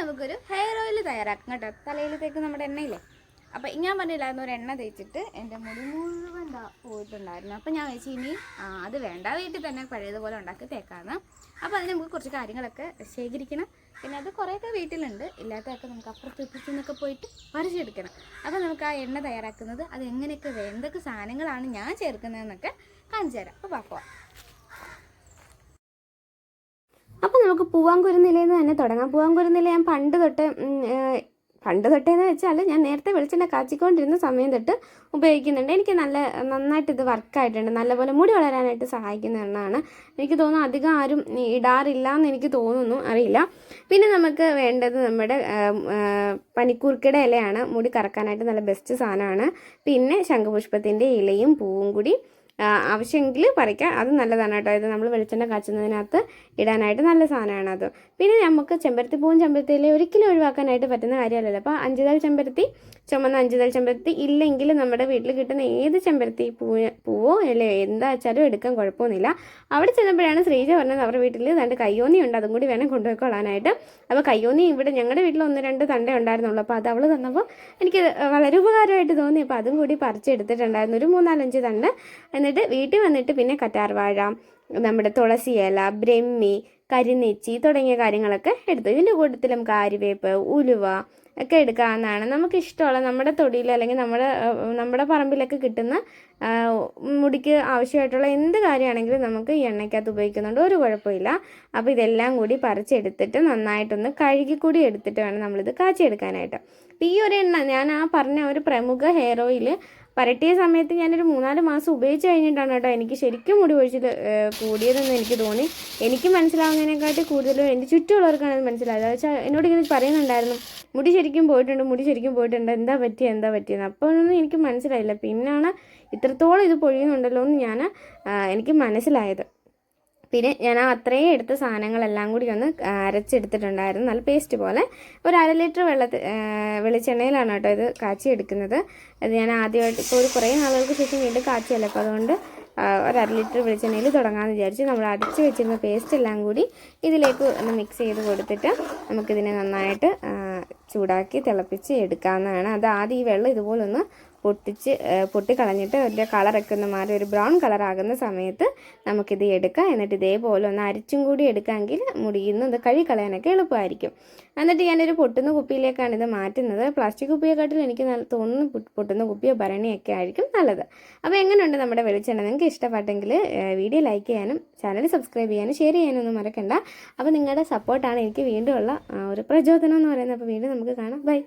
നമുക്കൊരു hair oil തയ്യാറാക്കാം കേട്ടോ. തലയിലത്തേക്ക് നമ്മുടെ എണ്ണയില്ലേ. അപ്പോൾ ഞാൻ പറഞ്ഞില്ലായിരുന്നു ഒരു എണ്ണ തേച്ചിട്ട് എൻ്റെ മുടി മുഴുവൻ പോയിട്ടുണ്ടായിരുന്നു. അപ്പോൾ ഞാൻ വെച്ച് ഇനി അത് വേണ്ട, വീട്ടിൽ തന്നെ പഴയതുപോലെ ഉണ്ടാക്കി തേക്കാമെന്ന്. അപ്പോൾ അതിന് നമുക്ക് കുറച്ച് കാര്യങ്ങളൊക്കെ ശേഖരിക്കണം. പിന്നെ അത് കുറേയൊക്കെ വീട്ടിലുണ്ട്, ഇല്ലാത്തതൊക്കെ നമുക്ക് അപ്പുറത്ത് നിന്നൊക്കെ പോയിട്ട് പറിച്ചെടുക്കണം. അപ്പോൾ നമുക്ക് ആ എണ്ണ തയ്യാറാക്കുന്നത് അത് എങ്ങനെയൊക്കെ എന്തൊക്കെ സാധനങ്ങളാണ് ഞാൻ ചേർക്കുന്നതെന്നൊക്കെ കാണിച്ചു തരാം. അപ്പോൾ പോവാം. അപ്പോൾ നമുക്ക് പൂവാങ്കുരുന്നിലയിൽ നിന്ന് തന്നെ തുടങ്ങാം. പൂവാങ്കുരുന്നില ഞാൻ പണ്ട് തൊട്ടേന്ന് വെച്ചാൽ ഞാൻ നേരത്തെ വെളിച്ചെണ്ണ കാച്ചിക്കൊണ്ടിരുന്ന സമയം തൊട്ട് ഉപയോഗിക്കുന്നുണ്ട്. എനിക്ക് നന്നായിട്ട് ഇത് വർക്കായിട്ടുണ്ട്. നല്ലപോലെ മുടി വളരാനായിട്ട് സഹായിക്കുന്ന എണ്ണമാണ്. എനിക്ക് തോന്നുന്നു അധികം ആരും ഇടാറില്ല എന്ന് എനിക്ക് തോന്നുന്നു, അറിയില്ല. പിന്നെ നമുക്ക് വേണ്ടത് നമ്മുടെ പനിക്കൂർക്കയുടെ ഇലയാണ്. മുടി കറക്കാനായിട്ട് നല്ല ബെസ്റ്റ് സാധനമാണ്. പിന്നെ ശംഖുപുഷ്പത്തിൻ്റെ ഇലയും പൂവും കൂടി ആവശ്യമെങ്കിൽ പറിക്കാം, അത് നല്ലതാണ് കേട്ടോ. ഇത് നമ്മൾ വെളിച്ചെണ്ണ കാച്ചുന്നതിനകത്ത് ഇടാനായിട്ട് നല്ല സാധനമാണ് അത്. പിന്നെ നമുക്ക് ചെമ്പരത്തിപ്പൂവും ചെമ്പരത്തിയിലെ ഒരിക്കലും ഒഴിവാക്കാനായിട്ട് പറ്റുന്ന കാര്യമല്ലല്ലോ. അപ്പോൾ അഞ്ചുതൽ ചെമ്പരത്തി, ചുമന്ന അഞ്ചുതൽ ചെമ്പരത്തി ഇല്ലെങ്കിൽ നമ്മുടെ വീട്ടിൽ കിട്ടുന്ന ഏത് ചെമ്പരത്തി പൂവോ ഇലയോ എന്താ വെച്ചാലും എടുക്കാൻ കുഴപ്പമൊന്നുമില്ല. അവിടെ ചെന്നപ്പോഴാണ് ശ്രീജ പറഞ്ഞത് അവരുടെ വീട്ടിൽ രണ്ട് കയ്യോന്നി ഉണ്ട്, അതും കൂടി വേണം കൊണ്ടുപോയിക്കൊള്ളാനായിട്ട്. അപ്പോൾ കയ്യോന്നി ഇവിടെ ഞങ്ങളുടെ വീട്ടിൽ 1-2 തണ്ടേ ഉണ്ടായിരുന്നുള്ളൂ. അപ്പോൾ അത് അവൾ തന്നപ്പോൾ എനിക്ക് വളരെ ഉപകാരമായിട്ട് തോന്നി. അപ്പോൾ അതും കൂടി പറിച്ചെടുത്തിട്ടുണ്ടായിരുന്നു, ഒരു 3-4-5 തണ്ട്. എന്നിട്ട് വീട്ടിൽ വന്നിട്ട് പിന്നെ കറ്റാർവാഴ, നമ്മുടെ തുളസി ഇല, ബ്രഹ്മി, കരിനെച്ചി തുടങ്ങിയ കാര്യങ്ങളൊക്കെ എടുത്തു. ഇതിൻ്റെ കൂട്ടത്തിൽ നമുക്ക് ആര്യവേപ്പ്, ഉലുവ ഒക്കെ എടുക്കാവുന്നതാണ്. നമുക്ക് ഇഷ്ടമുള്ള നമ്മുടെ തൊടിയിൽ അല്ലെങ്കിൽ നമ്മുടെ പറമ്പിലൊക്കെ കിട്ടുന്ന മുടിക്ക് ആവശ്യമായിട്ടുള്ള എന്ത് കാര്യമാണെങ്കിലും നമുക്ക് ഈ എണ്ണയ്ക്കകത്ത് ഉപയോഗിക്കുന്നുണ്ട്, ഒരു കുഴപ്പമില്ല. അപ്പോൾ ഇതെല്ലാം കൂടി പറിച്ചെടുത്തിട്ട് നന്നായിട്ടൊന്ന് കഴുകിക്കൂടി എടുത്തിട്ട് വേണം നമ്മളിത് കാച്ചിയെടുക്കാനായിട്ട്. അപ്പോൾ ഈ ഒരു എണ്ണ ഞാൻ പറഞ്ഞ ഒരു പ്രമുഖ ഹെയർ ഓയിൽ പരട്ടിയ സമയത്ത് ഞാനൊരു 3-4 മാസം ഉപയോഗിച്ച് കഴിഞ്ഞിട്ടാണ് കേട്ടോ എനിക്ക് ശരിക്കും മുടി കൊഴിച്ചിൽ കൂടിയതെന്ന് എനിക്ക് തോന്നി. എനിക്ക് മനസ്സിലാവുന്നതിനെക്കാട്ടി കൂടുതലും എൻ്റെ ചുറ്റുമുള്ളവർക്കാണ് അത് മനസ്സിലായത്. അത് വെച്ചാൽ എന്നോട് ഇങ്ങനെ പറയുന്നുണ്ടായിരുന്നു, മുടി ശരിക്കും പോയിട്ടുണ്ട്, എന്താ പറ്റിയെന്ന്. അപ്പോൾ ഒന്നും എനിക്ക് മനസ്സിലായില്ല. പിന്നാണ് ഇത്രത്തോളം ഇത് പൊഴിയുന്നുണ്ടല്ലോ എന്ന് എനിക്ക് മനസ്സിലായത്. പിന്നെ ഞാൻ അത്രയും എടുത്ത സാധനങ്ങളെല്ലാം കൂടി ഒന്ന് അരച്ചെടുത്തിട്ടുണ്ടായിരുന്നു, നല്ല പേസ്റ്റ് പോലെ. ഒരു 1/2 ലിറ്റർ വെളിച്ചെണ്ണയിലാണ് കേട്ടോ ഇത് കാച്ചി എടുക്കുന്നത്. അത് ഞാൻ ആദ്യമായിട്ട് ഇപ്പോൾ കുറേ നാളുകൾക്ക് ശേഷം വീണ്ടും കാച്ചിയല്ലോ, അപ്പോൾ അതുകൊണ്ട് ഒരു 1/2 ലിറ്റർ വെളിച്ചെണ്ണയിൽ തുടങ്ങാമെന്ന് വിചാരിച്ച് നമ്മൾ അടിച്ച് വെച്ചിരുന്ന പേസ്റ്റ് എല്ലാം കൂടി ഇതിലേക്ക് ഒന്ന് മിക്സ് ചെയ്ത് കൊടുത്തിട്ട് നമുക്കിതിനെ നന്നായിട്ട് ചൂടാക്കി തിളപ്പിച്ച് എടുക്കാവുന്നതാണ്. അത് ആദ്യം ഈ വെള്ളം ഇതുപോലെ ഒന്ന് പൊട്ടിക്കളഞ്ഞിട്ട് അതിൻ്റെ കളറൊക്കെ ഒന്ന് മാറി ഒരു ബ്രൗൺ കളറാകുന്ന സമയത്ത് നമുക്കിത് എടുക്കാം. എന്നിട്ട് ഇതേപോലെ ഒന്ന് അരിച്ചും കൂടി എടുക്കാമെങ്കിൽ മുടിയിൽ നിന്ന് ഇത് കഴുകിക്കളയാനൊക്കെ എളുപ്പമായിരിക്കും. എന്നിട്ട് ഞാനൊരു പൊട്ടുന്ന കുപ്പിയിലേക്കാണ് ഇത് മാറ്റുന്നത്. പ്ലാസ്റ്റിക് കുപ്പിയെക്കാട്ടിൽ എനിക്ക് തോന്നുന്നു പൊട്ടുന്ന കുപ്പിയോ ഭരണിയൊക്കെ ആയിരിക്കും നല്ലത്. അപ്പോൾ എങ്ങനെയുണ്ട് നമ്മുടെ വെളിച്ചെണ്ണ? നിങ്ങൾക്ക് ഇഷ്ടപ്പെട്ടെങ്കിൽ വീഡിയോ ലൈക്ക് ചെയ്യാനും ചാനൽ സബ്സ്ക്രൈബ് ചെയ്യാനും ഷെയർ ചെയ്യാനും ഒന്നും മറക്കണ്ട. അപ്പോൾ നിങ്ങളുടെ സപ്പോർട്ടാണ് എനിക്ക് വീണ്ടും ഉള്ള ഒരു പ്രചോദനം എന്ന് പറയുന്നത്. അപ്പോൾ വീണ്ടും നമുക്ക് കാണാം. ബൈ.